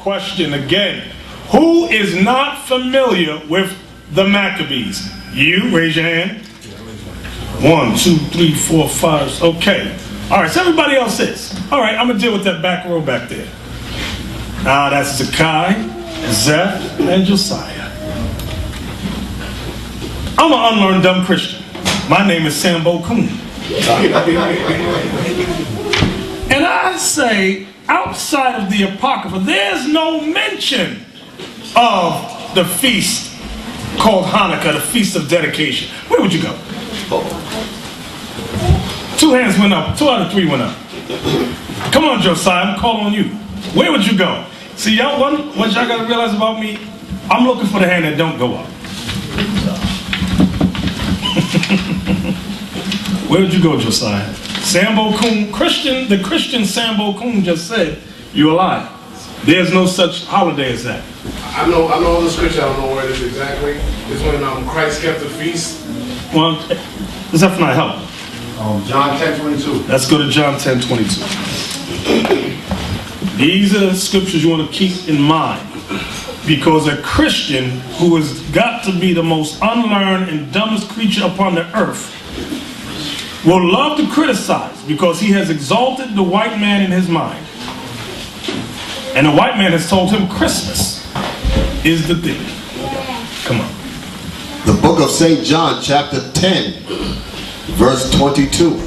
question again. Who is not familiar with the Maccabees? You, raise your hand. 1, 2, 3, 4, 5. Okay. All right, so everybody else is. All right, I'm going to deal with that back row back there. That's Zakai, Zeph, and Josiah. I'm an unlearned dumb Christian. My name is Sambo Coon. And I say, outside of the Apocrypha, there's no mention of the feast called Hanukkah, the Feast of Dedication. Where would you go? 2 hands went up. 2 out of 3 went up. Come on, Josiah, I'm calling on you. Where would you go? See, y'all, what y'all got to realize about me, I'm looking for the hand that don't go up. Where would you go, Josiah? Sambo Coon, the Christian Sambo Coon just said, you're alive. There's no such holiday as that. I know the scripture, I don't know where it is exactly. It's when Christ kept the feast. Well, does that not help? John 10:22. Let's go to John 10:22. These are the scriptures you want to keep in mind. Because a Christian who has got to be the most unlearned and dumbest creature upon the earth will love to criticize because he has exalted the white man in his mind. And the white man has told him Christmas is the thing. Come on. The book of St. John, chapter 10, verse 22.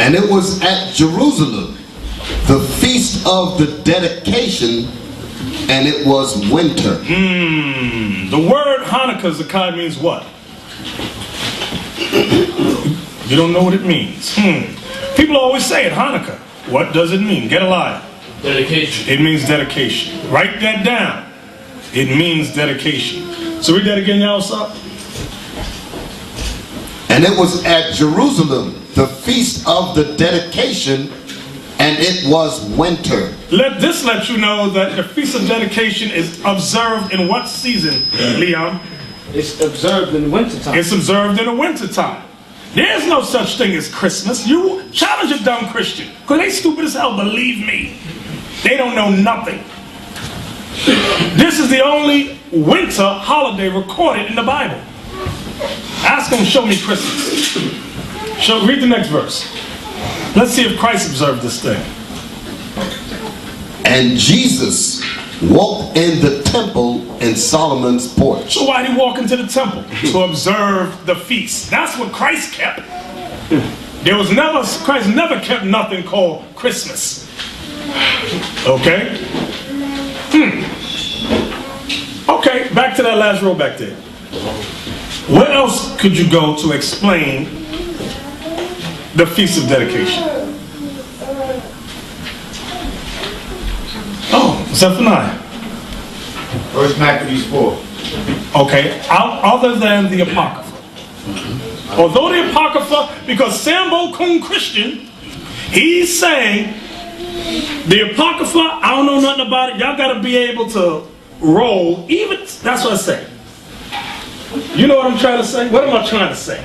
And it was at Jerusalem, the feast of the dedication, and it was winter. The word Hanukkah, Zakai, means what? You don't know what it means. People always say it, Hanukkah. What does it mean? Get alive. Dedication. It means dedication. Write that down. It means dedication. So read that again, y'all. Up. And it was at Jerusalem, the feast of the dedication, and it was winter. Let you know that the Feast of Dedication is observed in what season, Leon? It's observed in the wintertime. It's observed in the wintertime. There's no such thing as Christmas. You challenge a dumb Christian, because they stupid as hell, believe me. They don't know nothing. This is the only winter holiday recorded in the Bible. Ask them, show me Christmas. Read the next verse. Let's see if Christ observed this thing. And Jesus walked in the temple in Solomon's porch. So why did he walk into the temple? To observe the feast. That's what Christ kept. Christ never kept nothing called Christmas. Okay? Okay, back to that last row back there. Where else could you go to explain the Feast of Dedication? Oh, Zephaniah. First Maccabees 4. Okay, other than the Apocrypha. Although the Apocrypha, because Sambo Coon Christian, he's saying the Apocrypha, I don't know nothing about it. Y'all got to be able to roll. Even, that's what I say. You know what I'm trying to say? What am I trying to say?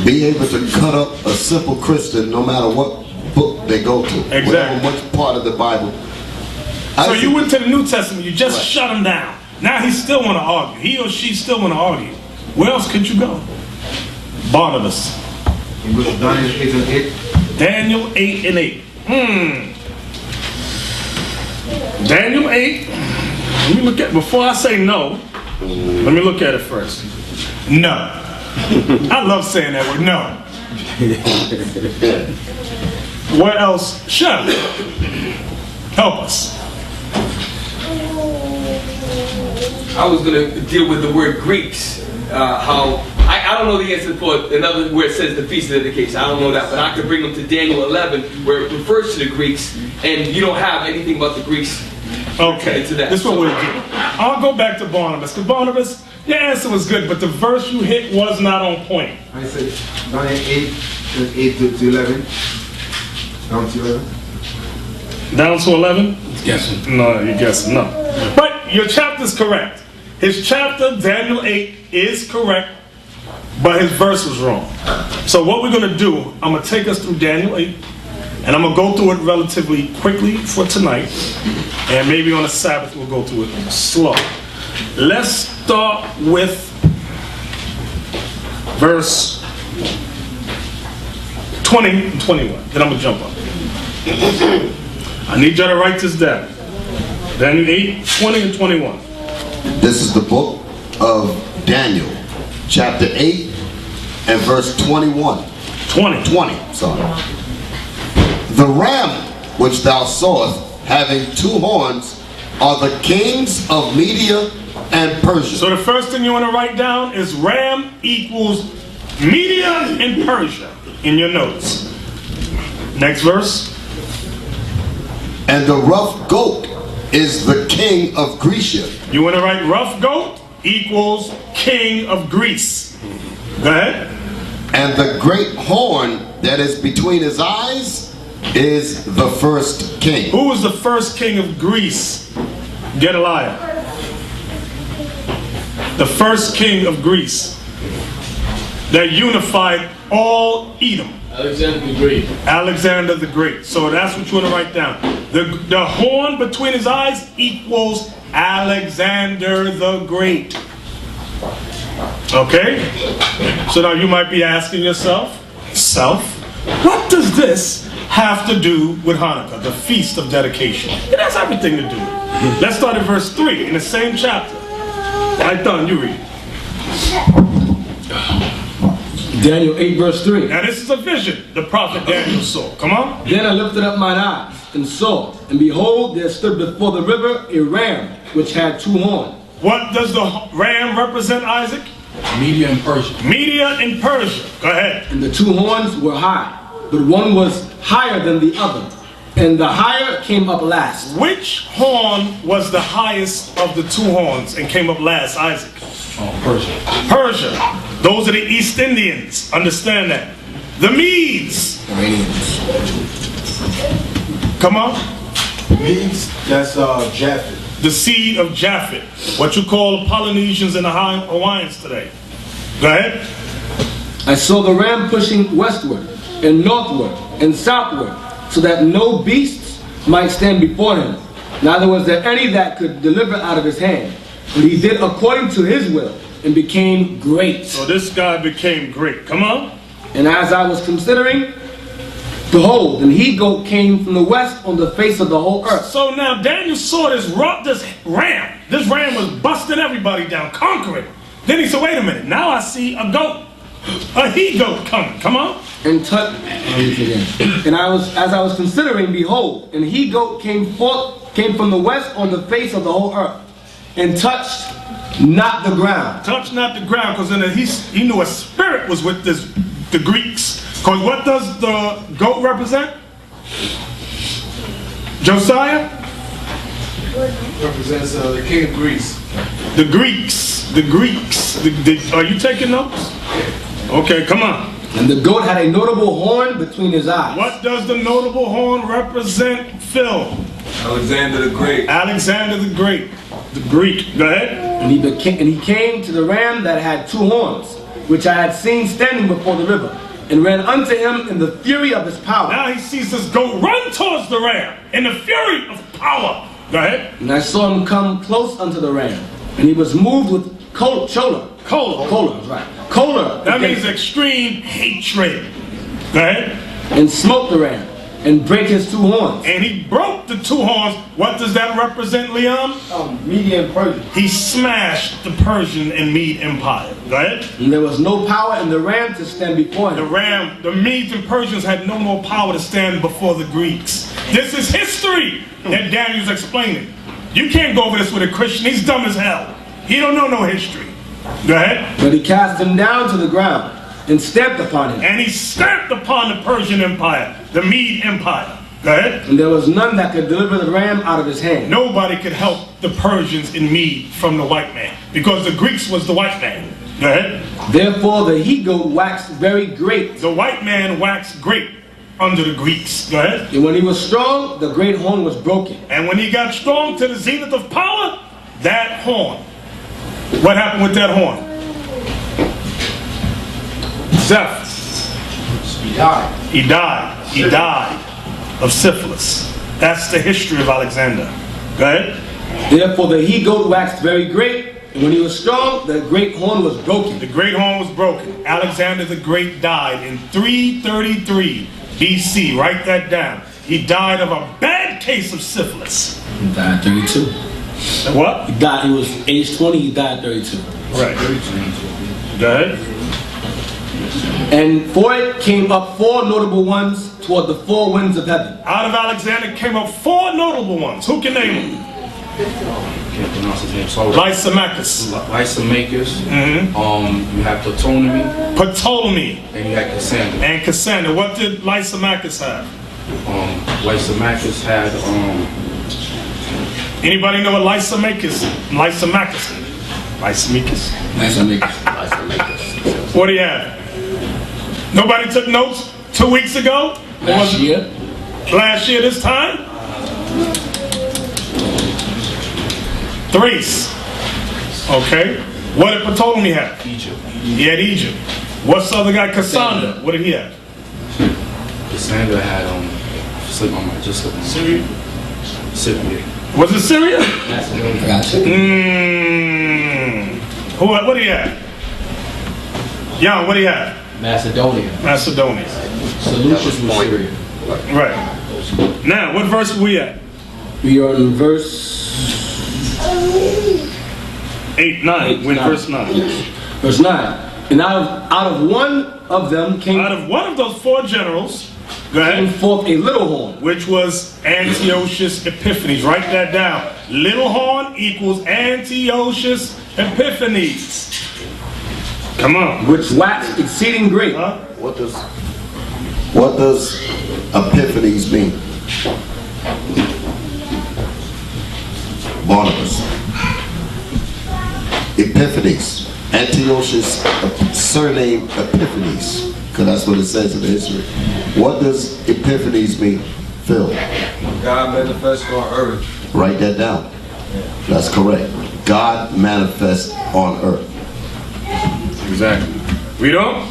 Be able to cut up a simple Christian no matter what book they go to. Exactly. Which part of the Bible. So you went to the New Testament, you just shut him down. Now he still want to argue. He or she still want to argue. Where else could you go? Barnabas. Daniel 8 and 8. Daniel 8. Let me look at, before I say no, let me look at it first. No. I love saying that word, no. What else? Shut up. Help us. I was going to deal with the word Greeks. I don't know the answer for another where it says the Feast of Dedication. I don't know that, but I could bring them to Daniel 11 where it refers to the Greeks, and you don't have anything about the Greeks. Okay, this is what we'll do. I'll go back to Barnabas, because Barnabas, your answer was good, but the verse you hit was not on point. I said Daniel 8 to 11. Down to 11. Down to 11? Yes. No, you're guessing, no. But your chapter's correct. His chapter, Daniel 8, is correct, but his verse was wrong. So what we're going to do, I'm going to take us through Daniel 8, And I'm going to go through it relatively quickly for tonight. And maybe on the Sabbath we'll go through it slow. Let's start with verse 20 and 21. Then I'm going to jump up. I need y'all to write this down. Daniel 8, 20 and 21. This is the book of Daniel, chapter 8 and verse 21. 20, sorry. The ram which thou sawest, having 2 horns, are the kings of Media and Persia. So the first thing you want to write down is ram equals Media and Persia in your notes. Next verse. And the rough goat is the king of Grecia. You want to write rough goat equals king of Greece. Go ahead. And the great horn that is between his eyes is the first king. Who was the first king of Greece? Gedaliah. The first king of Greece that unified all Edom. Alexander the Great. Alexander the Great. So that's what you want to write down. The horn between his eyes equals Alexander the Great. Okay? So now you might be asking yourself, what does this have to do with Hanukkah, the Feast of Dedication? It has everything to do with it. Let's start at verse 3 in the same chapter. Right, done, you read. Daniel 8 verse 3. Now this is a vision the prophet Daniel saw. Come on. Then I lifted up mine eyes and saw, and behold, there stood before the river a ram which had 2 horns. What does the ram represent, Isaac? Media and Persia. Media and Persia. Go ahead. And the 2 horns were high, but one was higher than the other, and the higher came up last. Which horn was the highest of the 2 horns and came up last, Isaac? Persia. Persia. Those are the East Indians. Understand that. The Medes. Iranians. Come on. Means that's Japhet. The seed of Japhet. What you call the Polynesians and the Hawaiians today. Go ahead. I saw the ram pushing westward and northward and southward, so that no beasts might stand before him. Neither was there any that could deliver out of his hand. But he did according to his will and became great. So this guy became great. Come on. And as I was considering, behold, an he-goat came from the west on the face of the whole earth. So now Daniel saw this ram. This ram was busting everybody down, conquering. Then he said, wait a minute. Now I see a goat. A he-goat coming. Come on. And as I was considering, behold, an he-goat came from the west on the face of the whole earth, and touched not the ground. Touch not the ground, because he knew a spirit was with the Greeks. Because what does the goat represent? Josiah? Represents the king of Greece. The Greeks. Are you taking notes? Okay, come on. And the goat had a notable horn between his eyes. What does the notable horn represent, Phil? Alexander the Great. Alexander the Great. The Greek. Go ahead. And he came to the ram that had 2 horns, which I had seen standing before the river, and ran unto him in the fury of his power. Now he sees this goat run towards the ram in the fury of power. Go ahead. And I saw him come close unto the ram, and he was moved with choler. That means extreme hatred. Go ahead. And smote the ram, and brake his 2 horns. And he broke the 2 horns. What does that represent, Leon? Media and Persia. He smashed the Persian and Mede Empire. Go ahead. And there was no power in the ram to stand before him. The Medes and Persians had no more power to stand before the Greeks. This is history that Daniel's explaining. You can't go over this with a Christian. He's dumb as hell. He don't know no history. Go ahead. But he cast him down to the ground and stamped upon him. And he stamped upon the Persian Empire, the Mede Empire. Go ahead. And there was none that could deliver the ram out of his hand. Nobody could help the Persians in Mede from the white man, because the Greeks was the white man. Go ahead. Therefore the he-goat waxed very great. The white man waxed great under the Greeks. Go ahead. And when he was strong, the great horn was broken. And when he got strong to the zenith of power, that horn. What happened with that horn? Zeph. He died. He died. of syphilis. That's the history of Alexander. Go ahead. Therefore the he-goat waxed very great, and when he was strong, the great horn was broken. The great horn was broken. Alexander the Great died in 333 BC. Write that down. He died of a bad case of syphilis. He died 32. What? He was age 20, he died 32. Right. Go ahead. And for it came up 4 notable ones toward the 4 winds of heaven. Out of Alexander came up 4 notable ones. Who can name them? Can't pronounce his name. So Lysimachus. Lysimachus. Mm-hmm. You have Ptolemy. Ptolemy. And you had Cassander. And Cassander. What did Lysimachus have? Lysimachus had Anybody know what Lysimachus? Lysimachus. What do you have? Nobody took notes 2 weeks ago? Last year. Last year this time? Thrace. Okay. What did Ptolemy have? Egypt. He had Egypt. What's the other guy? Cassander. What did he have? Cassander had Syria. Was it Syria? Gotcha. What do you have? Jan, what do you have? Macedonia. Macedonia. Seleucus was Syria. Right. Now, what verse are we at? We are in verse 8, 9. We're in verse 9. Verse 9. And out of one of them came Out of one of those 4 generals, go came ahead, forth a little horn, which was Antiochus Epiphanes. Write that down. Little horn equals Antiochus Epiphanes. Come on. which waxed exceeding great. Huh? What does Epiphanies mean? Barnabas. Epiphanes. Antiochus, surname Epiphanes. Because that's what it says in the history. What does Epiphanes mean? Phil. God manifests on earth. Write that down. That's correct. God manifests on earth. Exactly. Read on.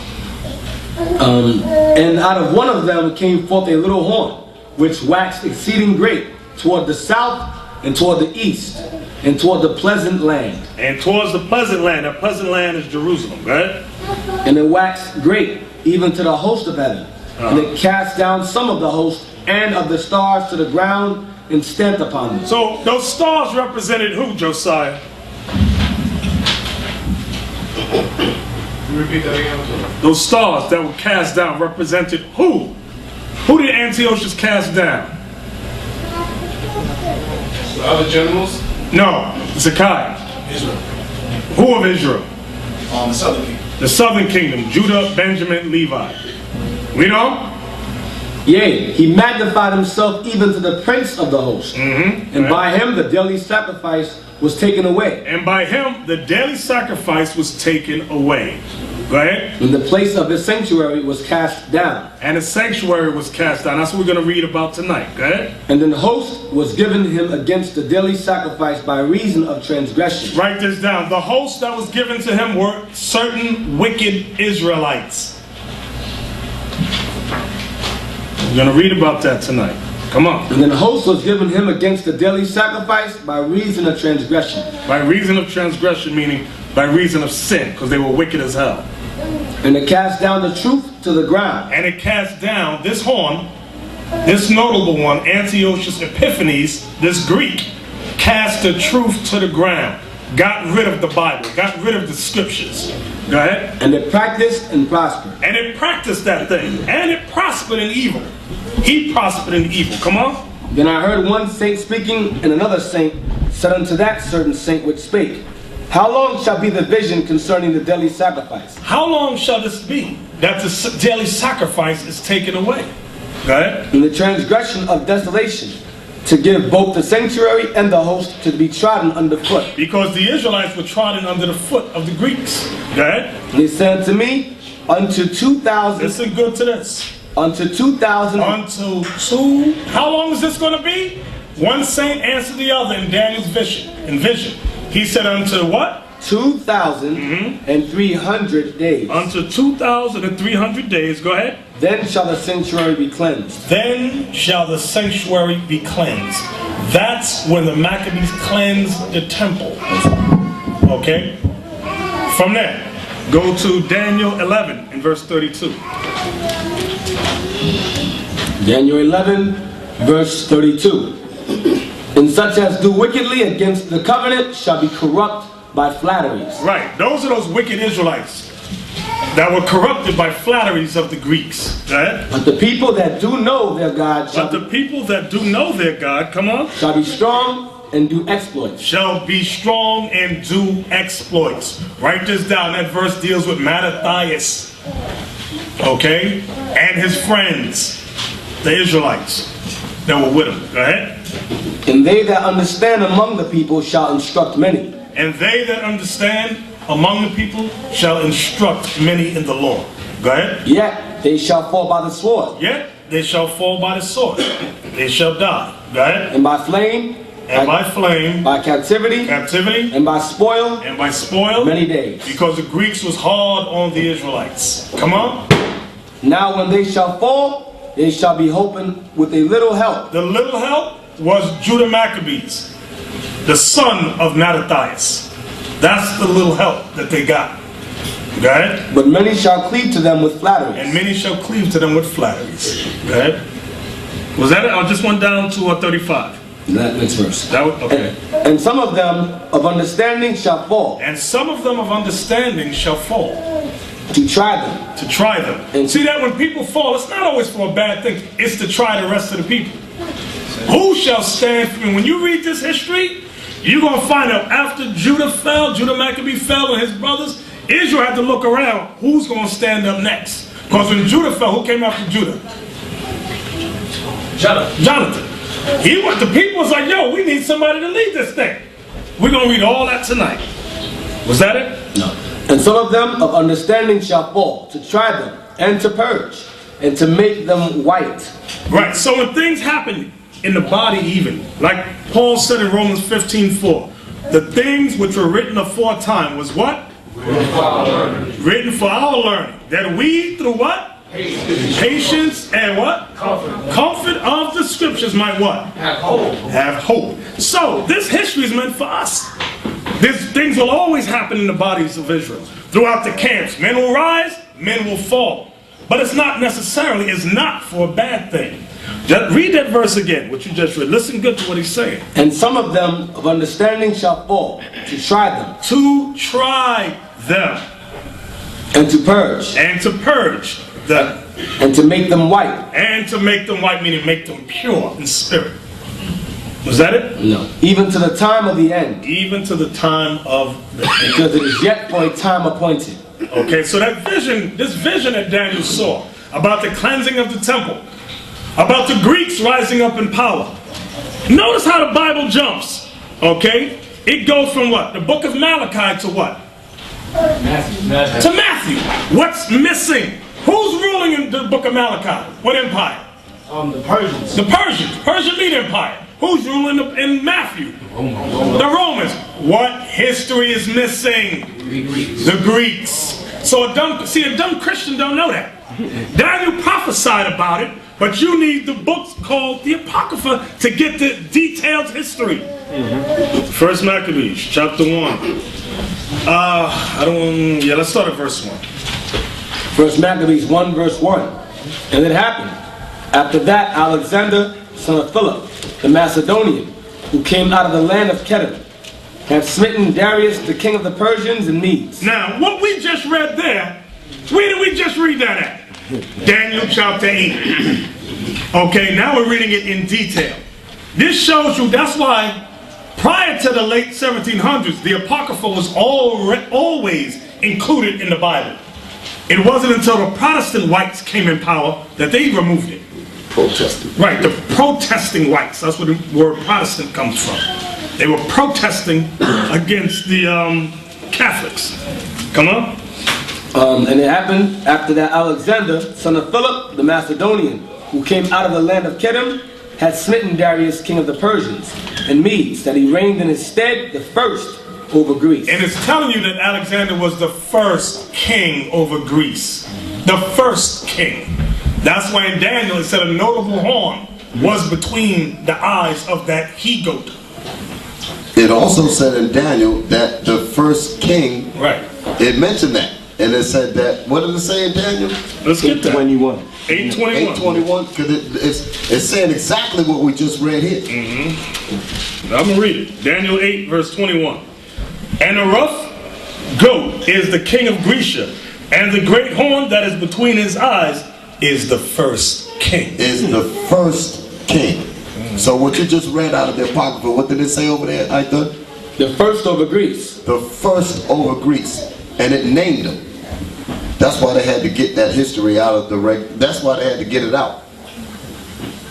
And out of one of them came forth a little horn, which waxed exceeding great toward the south and toward the east and toward the pleasant land. And towards the pleasant land. That pleasant land is Jerusalem. Go ahead. And it waxed great even to the host of heaven. And it cast down some of the host and of the stars to the ground and stamped upon them. So those stars represented who, Josiah? Repeat that again. Those stars that were cast down represented who? Who did Antiochus cast down? The other generals. No, Zekiah. Israel. Who of Israel? The southern kingdom. The southern kingdom, Judah, Benjamin, Levi. We know? Yea, he magnified himself even to the prince of the host. And by him the daily sacrifice was taken away. And by him, the daily sacrifice was taken away. Go ahead. And the place of his sanctuary was cast down. And the sanctuary was cast down. That's what we're going to read about tonight. Go ahead. And then the host was given him against the daily sacrifice by reason of transgression. Write this down. The host that was given to him were certain wicked Israelites. We're going to read about that tonight. Come on. And then the host was given him against the daily sacrifice by reason of transgression. By reason of transgression, meaning by reason of sin, because they were wicked as hell. And it cast down the truth to the ground. And it cast down this horn, this notable one, Antiochus Epiphanes, this Greek, cast the truth to the ground. Got rid of the Bible, got rid of the scriptures. Go ahead. And it practiced and prospered. And it practiced that thing. And it prospered in evil. He prospered in evil. Come on. Then I heard one saint speaking, and another saint said unto that certain saint which spake, How long shall be the vision concerning the daily sacrifice? How long shall this be that the daily sacrifice is taken away? Go ahead. And the transgression of desolation, to give both the sanctuary and the host to be trodden underfoot. Because the Israelites were trodden under the foot of the Greeks. Go ahead. And he said unto me, Unto 2,000. Listen good to this. Unto 2,000. Unto two. How long is this going to be? One saint answered the other in Daniel's vision. He said unto what? 2,300 days. Unto 2,300 days. Go ahead. Then shall the sanctuary be cleansed. Then shall the sanctuary be cleansed. That's when the Maccabees cleansed the temple. Okay? From there, go to Daniel 11 in verse 32. Daniel 11, verse 32. And such as do wickedly against the covenant shall be corrupt by flatteries. Right, those are those wicked Israelites that were corrupted by flatteries of the Greeks. Right? But the people that do know their God But the people that do know their God, come on, shall be strong and do exploits. shall be strong and do exploits. Write this down. That verse deals with Mattathias, okay, and his friends, the Israelites that were with him. Go ahead. And they that understand among the people shall instruct many. And they that understand among the people shall instruct many in the law. Go ahead. Yet they shall fall by the sword, Yet they shall fall by the sword. They shall die. Go ahead. and by flame, And by flame, by captivity, captivity, and by spoil, and by spoil, many days. because the Greeks was hard on the Israelites. Come on. Now when they shall fall, they shall be hoping with a little help. The little help was Judah Maccabees, the son of Mattathias. That's the little help that they got. Go ahead. But many shall cleave to them with flatteries. And many shall cleave to them with flatteries. Go ahead. Was that it? I just went down to 35. That next verse. That was, okay. And some of them of understanding shall fall, And some of them of understanding shall fall, to try them. to try them. And see that when people fall, it's not always for a bad thing. It's to try the rest of the people. Who shall stand? And when you read this history, you're going to find out after Judah fell, Judah Maccabee fell and his brothers, Israel had to look around who's going to stand up next. Because when Judah fell, who came after Judah? Jonathan. The people was like, yo, we need somebody to lead this thing. We're going to read all that tonight. Was that it? No. And some of them of understanding shall fall, to try them, and to purge, and to make them white. Right, so when things happen in the body even, like Paul said in Romans 15:4, the things which were written aforetime was what? Written for our learning. That we through what? Patience and what? Comfort of the scriptures might what? Have hope. So this history is meant for us. These things will always happen in the bodies of Israel. Throughout the camps, men will rise, men will fall. But it's not necessarily, it's not for a bad thing. Just read that verse again, what you just read. Listen good to what he's saying. And some of them of understanding shall fall, to try them, To try them and to purge, and to purge them and to make them white. and to make them white, meaning make them pure in spirit. Was that it? No. Even to the time of the end, Even to the time of the end. because it is yet for a time appointed. Okay, so that vision, this vision that Daniel saw about the cleansing of the temple, about the Greeks rising up in power. Notice how the Bible jumps, okay? It goes from what? The book of Malachi to what? Matthew. To Matthew. What's missing? Who's ruling in the book of Malachi? What empire? The Persians. The Persians. Persian Medo Empire. Who's ruling in Matthew? The Romans. What history is missing? The Greeks. So a dumb Christian don't know that. Daniel prophesied about it, but you need the books called the Apocrypha to get the detailed history. First Maccabees, chapter 1. Let's start at verse 1. First Maccabees 1 verse 1. And it happened, after that Alexander, son of Philip, the Macedonian, who came out of the land of Kedar, had smitten Darius, the king of the Persians and Medes. Now, what we just read there, where did we just read that at? Daniel chapter 8. Okay, now we're reading it in detail. This shows you, that's why prior to the late 1700s, the Apocrypha was always included in the Bible. It wasn't until the Protestant whites came in power that they removed it. Protesting. Right, the protesting whites. That's where the word Protestant comes from. They were protesting against the Catholics. Come on. And it happened after that Alexander, son of Philip, the Macedonian, who came out of the land of Kedar, had smitten Darius, king of the Persians and Medes, that he reigned in his stead the first over Greece. And it's telling you that Alexander was the first king over Greece. The first king. That's why in Daniel it said a notable horn was between the eyes of that he-goat. It also said in Daniel that the first king, Right. it mentioned that. And it said that, what did it say in Daniel? Let's get that. 21. 8:21. 8:21, because it's saying exactly what we just read here. I'm going to read it. Daniel 8, verse 21. And the rough goat is the king of Grecia, and the great horn that is between his eyes is the first king. Is the first king. So what you just read out of the Apocrypha, what did it say over there, I thought? The first over Greece. The first over Greece. And it named them. That's why they had to get that history out of the that's why they had to get it out.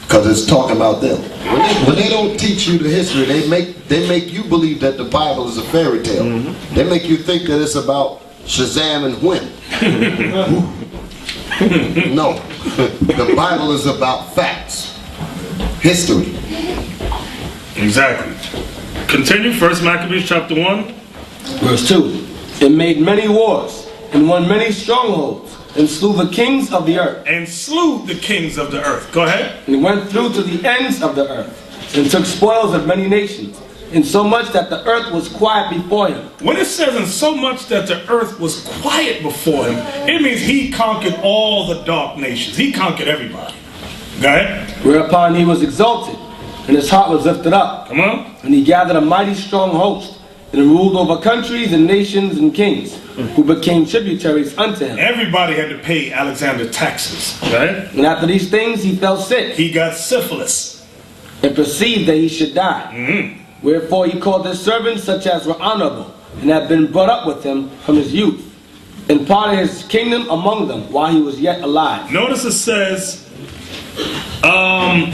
Because it's talking about them. When they don't teach you the history, they make you believe that the Bible is a fairy tale. They make you think that it's about Shazam and Wham. No. The Bible is about facts. History. Exactly. Continue. 1 Maccabees chapter 1. Verse 2. It made many wars, and won many strongholds, and slew the kings of the earth. And slew the kings of the earth. Go ahead. And went through to the ends of the earth, and took spoils of many nations, insomuch that the earth was quiet before him. When it says in so much that the earth was quiet before him, it means he conquered all the dark nations. He conquered everybody. Go ahead. Whereupon he was exalted, and his heart was lifted up. Come on. And he gathered a mighty strong host, and ruled over countries and nations and kings, who became tributaries unto him. Everybody had to pay Alexander taxes. Right? And after these things he fell sick, He got syphilis. and perceived that he should die. Wherefore he called his servants, such as were honorable, and had been brought up with him from his youth, and parted his kingdom among them while he was yet alive. Notice it says,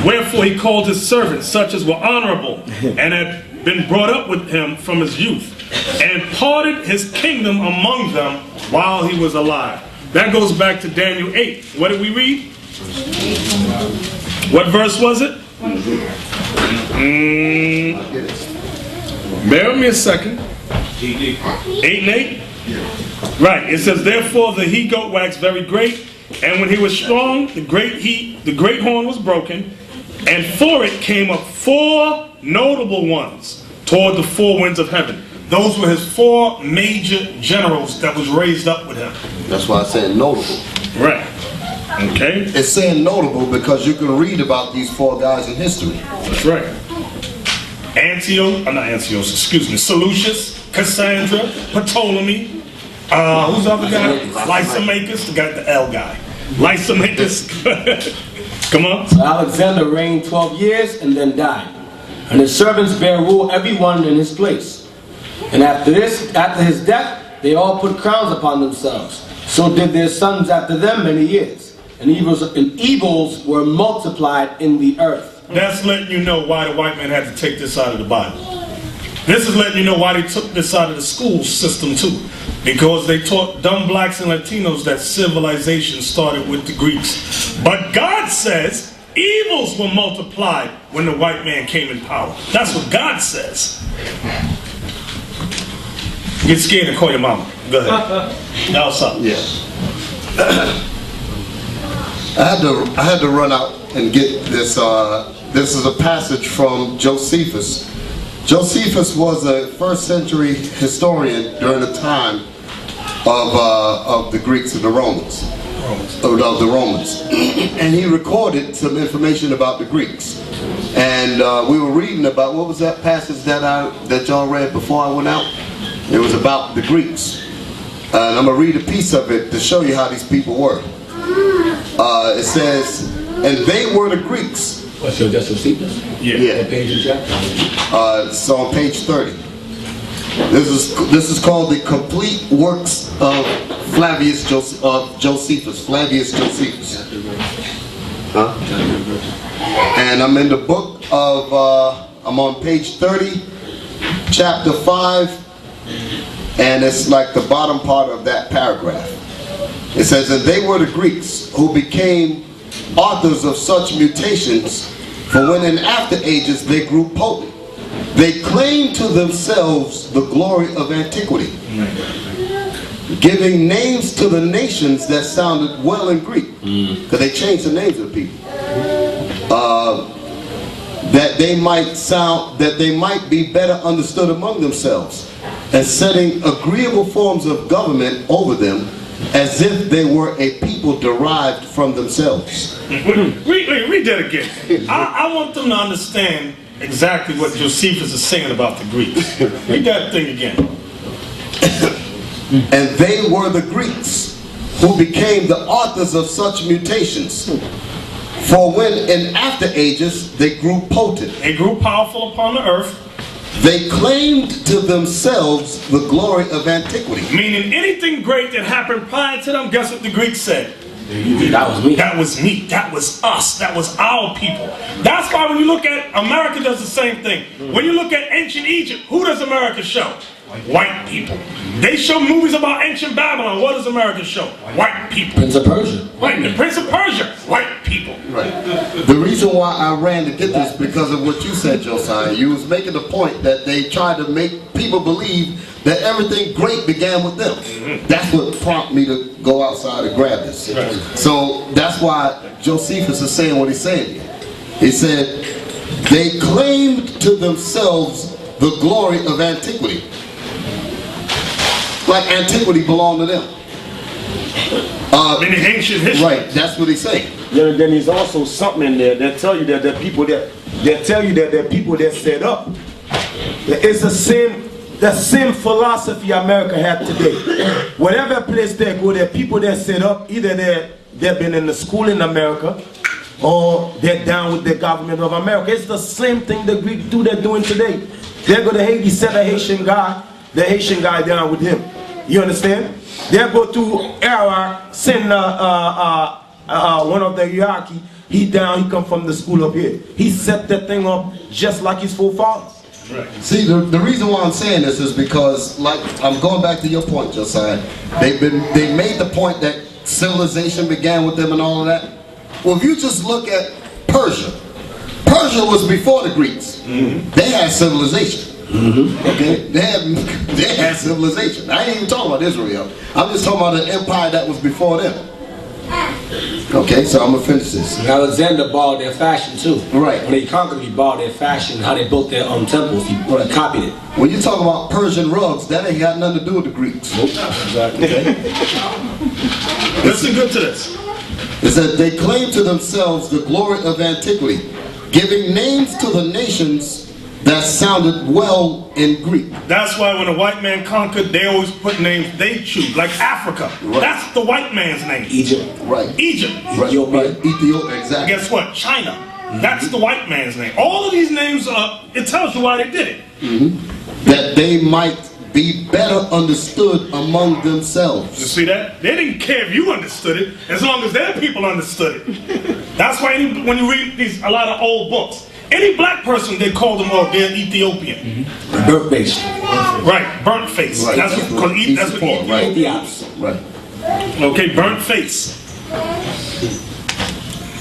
wherefore he called his servants, such as were honorable, and had been brought up with him from his youth, and parted his kingdom among them while he was alive. That goes back to Daniel 8. What did we read? What verse was it? Bear with me a second. 8 and 8? Right. It says, therefore the he-goat waxed very great, and when he was strong, the great horn was broken, and for it came up 4 notable ones toward the 4 winds of heaven. Those were his 4 major generals that was raised up with him. That's why I said notable. Right. Okay. It's saying notable because you can read about these 4 guys in history. That's right. Seleucus, Cassandra, Ptolemy, who's the other guy? Lysimachus, the guy, the L guy. Lysimachus. Come on. So Alexander reigned 12 years and then died. And his servants bare rule every one in his place. And after his death, they all put crowns upon themselves. So did their sons after them many years. And evils were multiplied in the earth. That's letting you know why the white man had to take this out of the Bible. This is letting you know why they took this out of the school system too. Because they taught dumb blacks and Latinos that civilization started with the Greeks. But God says evils were multiplied when the white man came in power. That's what God says. Get scared and call your mama. Go ahead. Now what's up? Yeah. I had to run out and get this. This is a passage from Josephus. Josephus was a 1st century historian during the time of the Greeks and the Romans. Of the Romans. And he recorded some information about the Greeks. And we were reading about, what was that passage that y'all read before I went out? It was about the Greeks. And I'm going to read a piece of it to show you how these people were. It says, and they were the Greeks. What's your Josephus? Yeah. What page and chapter? It's on page 30. This is called the complete works of Josephus. Flavius Josephus. Huh? And I'm in the book of, I'm on page 30, chapter 5, and it's like the bottom part of that paragraph. It says, and they were the Greeks who became authors of such mutations, for when in after ages they grew potent, they claimed to themselves the glory of antiquity. giving names to the nations that sounded well in Greek, because they changed the names of the people, that they might be better understood among themselves, and setting agreeable forms of government over them, as if they were a people derived from themselves. Read that again. I want them to understand exactly what Josephus is saying about the Greeks. Read that thing again. And they were the Greeks who became the authors of such mutations. For when in after ages they grew potent, They grew powerful upon the earth, they claimed to themselves the glory of antiquity. meaning anything great that happened prior to them, guess what the Greeks said? That was me. That was me. That was us. That was our people. That's why when you look at America does the same thing. When you look at ancient Egypt, who does America show? White people. They show movies about ancient Babylon. What does America show? White people. Prince of Persia. Right, the Prince of Persia. White people. Right. The reason why I ran to get this because of what you said, Josiah. You was making the point that they tried to make people believe that everything great began with them. That's what prompted me to go outside and grab this. Right. So that's why Josephus is saying what he's saying here. He said, they claimed to themselves the glory of antiquity. Like antiquity belonged to them. In the ancient history. Right, that's what he's saying. Then there's also something in there that tell you that there are people that set up. It's the same philosophy America had today. Whatever place they go, there are people that set up. Either they've been in the school in America, or they're down with the government of America. It's the same thing the Greeks do. They're doing today. They go to Haiti, send a Haitian guy. The Haitian guy down with him. You understand? They go to Iraq, send one of the Iuic. He down, he come from the school up here. He set that thing up just like his forefathers. Right. See, the reason why I'm saying this is because, like, I'm going back to your point, Josiah. They made the point that civilization began with them and all of that. Well, if you just look at Persia, Persia was before the Greeks. They had civilization. Okay, they had civilization. I ain't even talking about Israel. I'm just talking about an empire that was before them. Okay, so I'm gonna finish this. And Alexander borrowed their fashion too. Right. When they conquered, he borrowed their fashion, how they built their temples. He copied it. When you talk about Persian rugs, that ain't got nothing to do with the Greeks. Exactly. Listen good to this. It said they claim to themselves the glory of antiquity, giving names to the nations that sounded well in Greek. That's why when a white man conquered, they always put names they choose, like Africa. Right. That's the white man's name. Egypt. Right. Egypt. Right. Ethiopia. Right. Ethiopia, exactly. Guess what? China. That's the white man's name. All of these names, it tells you why they did it. That they might be better understood among You themselves. see that? They didn't care if you understood it, as long as their people understood it. That's why when you read a lot of old books, any black person, they call them, they're Ethiopian. Burnt face. Right, burnt face. Right. That's what Ethiopian. Right. Ethiops. Right. Okay, burnt face.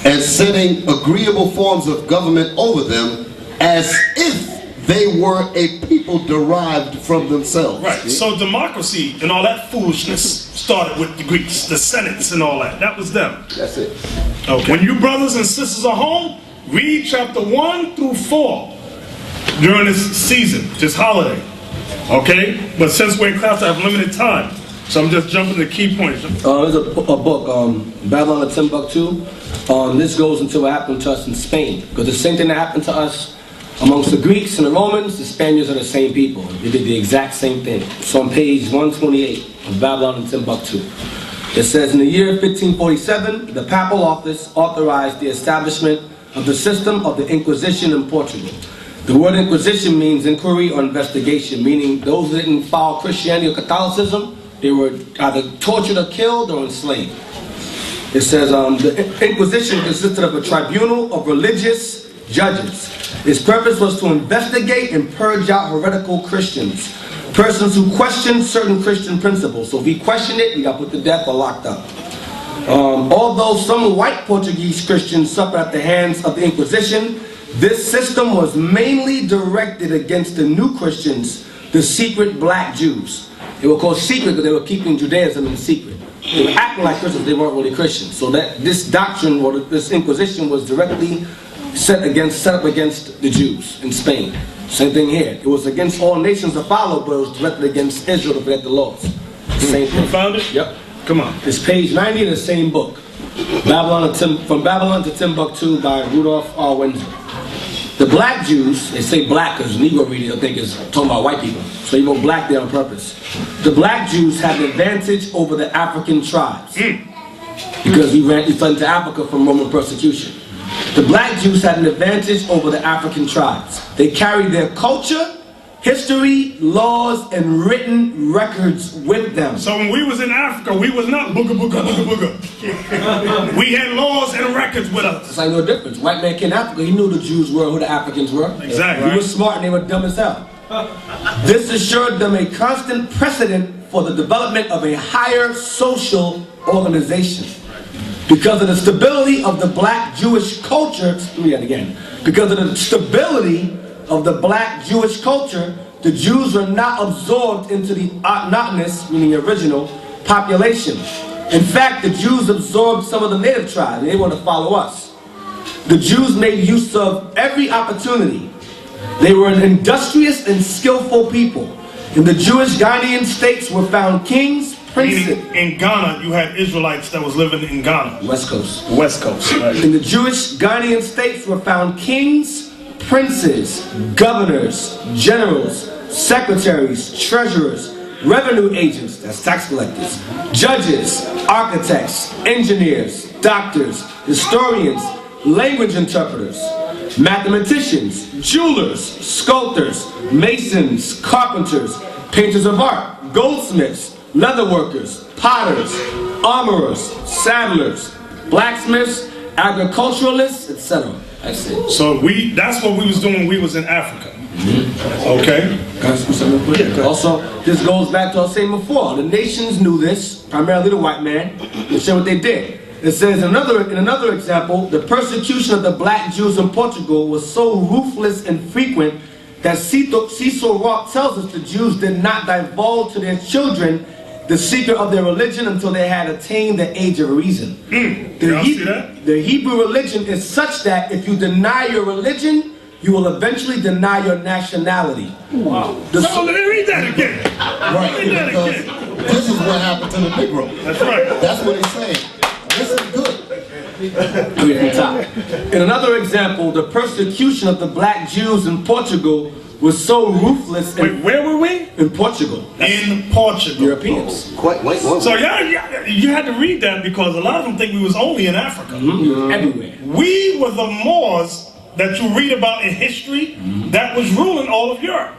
And setting agreeable forms of government over them, as if they were a people derived from themselves. Right, so democracy and all that foolishness started with the Greeks, the senates and all that. That was them. That's it. Okay. When you brothers and sisters are home, read chapter 1 through 4 during this season, this holiday. Okay? But since we're in class, I have limited time. So I'm just jumping to key points. There's a book, Babylon and Timbuktu. This goes into what happened to us in Spain. Because the same thing that happened to us amongst the Greeks and the Romans, the Spaniards are the same people. They did the exact same thing. So on page 128 of Babylon and Timbuktu, it says, in the year 1547, the papal office authorized the establishment of the system of the Inquisition in Portugal. The word Inquisition means inquiry or investigation, meaning those that didn't follow Christianity or Catholicism, they were either tortured or killed or enslaved. It says the Inquisition consisted of a tribunal of religious judges. Its purpose was to investigate and purge out heretical Christians, persons who questioned certain Christian principles. So if we question it, we got put to death or locked up. Although some white Portuguese Christians suffered at the hands of the Inquisition, this system was mainly directed against the new Christians, the secret black Jews. They were called secret because they were keeping Judaism in secret. They were acting like Christians, they weren't really Christians. So that this doctrine, or this Inquisition, was directly set up against the Jews in Spain. Same thing here. It was against all nations to follow, but it was directly against Israel to forget the laws. Same thing. You found it? Yep. Come on. It's page 90 in the same book. From Babylon to Timbuktu by Rudolph R. Windsor. The black Jews, they say black because Negro reading they'll think it's talking about white people. So he wrote black there on purpose. The black Jews had an advantage over the African tribes because he fled into Africa from Roman persecution. The black Jews had an advantage over the African tribes. They carried their culture, history, laws, and written records with them. So when we was in Africa, we was not booga booga booga booga. We had laws and records with us. It's like no difference. White man came in Africa, he knew the Jews were who the Africans were. Exactly. He was smart and they were dumb as hell. This assured them a constant precedent for the development of a higher social organization. Because of the stability of the black Jewish culture, let me get it again. Because of the stability of the black Jewish culture, the Jews were not absorbed into the autonomous, meaning original, population. In fact, the Jews absorbed some of the native tribes. They wanted to follow us. The Jews made use of every opportunity. They were an industrious and skillful people. In the Jewish Ghanaian states were found kings, princes. Meaning in Ghana, you had Israelites that was living in Ghana. West Coast. West Coast. Right. In the Jewish Ghanaian states were found kings, princes, governors, generals, secretaries, treasurers, revenue agents, that's tax collectors, judges, architects, engineers, doctors, historians, language interpreters, mathematicians, jewelers, sculptors, masons, carpenters, painters of art, goldsmiths, leather workers, potters, armorers, saddlers, blacksmiths, agriculturalists, etc. That's it. So that's what we was doing when we was in Africa. Okay? Also, this goes back to what I was saying before. The nations knew this, primarily the white man, and show what they did. It says in another example, the persecution of the black Jews in Portugal was so ruthless and frequent that Cecil Roth tells us the Jews did not divulge to their children the secret of their religion until they had attained the age of reason. The Hebrew religion is such that if you deny your religion, you will eventually deny your nationality. Wow. So let me read that again. Right. Read that again. This is what happened to the Negro. That's right. That's what he's saying. This is good. In another example, the persecution of the black Jews in Portugal was so ruthless. Wait, where were we? In Portugal. In Portugal. Europeans. Wait. So you had to read that because a lot of them think we was only in Africa. Everywhere. We were the Moors that you read about in history that was ruling all of Europe.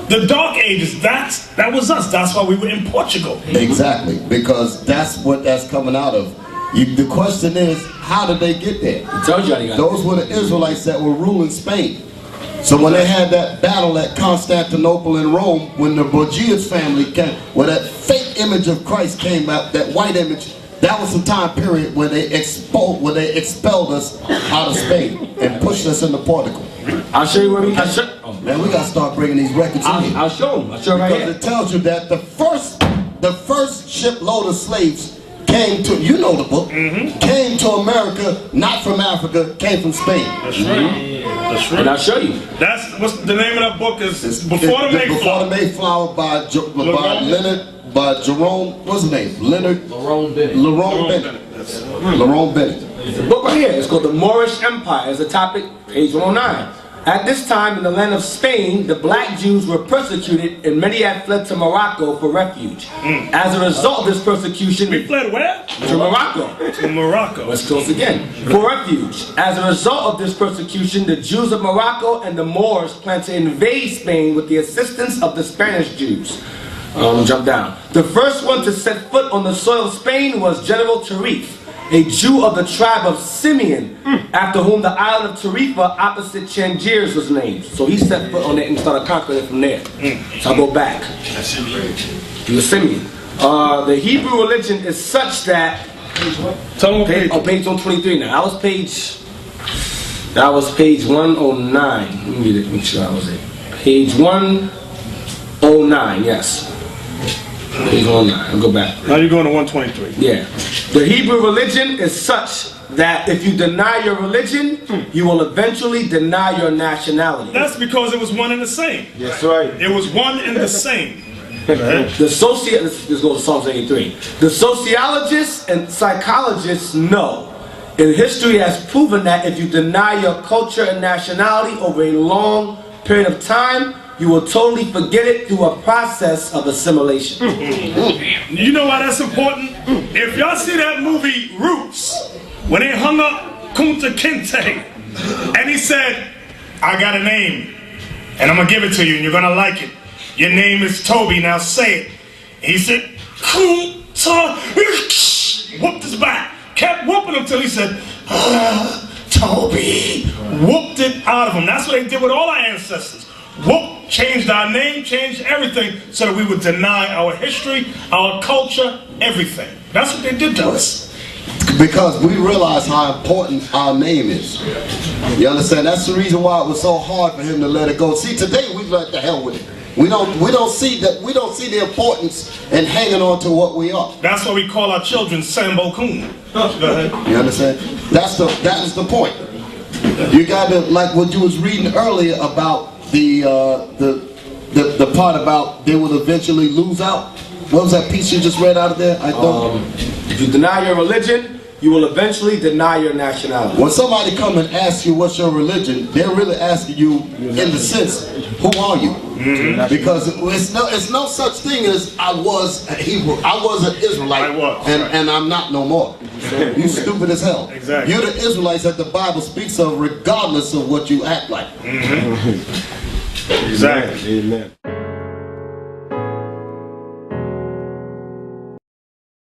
The Dark Ages, that was us. That's why we were in Portugal. Exactly, because that's what that's coming out of. The question is, how did they get there? I told you how they got Those were the Israelites that were ruling Spain. So when they had that battle at Constantinople in Rome, when the Borgias family came, where that fake image of Christ came out, that white image, that was the time period where they expelled us out of Spain and pushed us into Portugal. I'll show you where we got. Man, we got to start bringing these records in. I'll show them. I'll show right here. Because it tells you that the first shipload of slaves came to, you know the book, came to America, not from Africa, came from Spain. That's right. That's right. And I'll show you. That's what's the name of that book is Before the Mayflower. Before the Mayflower by Jerome, what's his name? Lerone Bennett. It's a book right here. It's called The Moorish Empire. As a topic, page 109. At this time in the land of Spain, the black Jews were persecuted and many had fled to Morocco for refuge. As a result of this persecution, We fled where? to Morocco. To Morocco. Let's close again. For refuge. As a result of this persecution, the Jews of Morocco and the Moors planned to invade Spain with the assistance of the Spanish Jews. Jump down. The first one to set foot on the soil of Spain was General Tarif, a Jew of the tribe of Simeon, after whom the island of Tarifa opposite Tangiers was named. So he set foot on it and started conquering it from there. So I'll go back. He was Simeon. The Hebrew religion is such that... Tell them what page. Oh, page 123 now. That was page 109. Let me read it, make sure I was there. Page 109, yes. He's on 9. I'll go back. Now you're going to 123. Yeah. The Hebrew religion is such that if you deny your religion, you will eventually deny your nationality. That's because it was one and the same. That's right. It was one and the same. This goes to Psalms 83. The sociologists and psychologists know, and history has proven that if you deny your culture and nationality over a long period of time, you will totally forget it through a process of assimilation. You know why that's important? If y'all see that movie Roots, when they hung up Kunta Kinte, and he said, I got a name, and I'm going to give it to you, and you're going to like it. Your name is Toby, now say it. He said, Kunta, whooped his back. Kept whooping him till he said, Toby. Whooped it out of him. That's what they did with all our ancestors. Whoop, changed our name, changed everything so that we would deny our history, our culture, everything. That's what they did to us. Because we realize how important our name is. You understand? That's the reason why it was so hard for him to let it go. See, today we let the hell with it. We don't see the importance in hanging on to what we are. That's why we call our children Sambo Coon. Go ahead. You understand? That is the point. You got to, like what you was reading earlier about the part about they will eventually lose out. What was that piece you just read out of there? I don't. If you deny your religion, you will eventually deny your nationality. When somebody come and ask you what's your religion, they're really asking you in the sense, who are you? Because it's no such thing as I was a Hebrew, I was an Israelite, and I'm not no more. You stupid as hell. Exactly. You're the Israelites that the Bible speaks of regardless of what you act like. Exactly. Amen.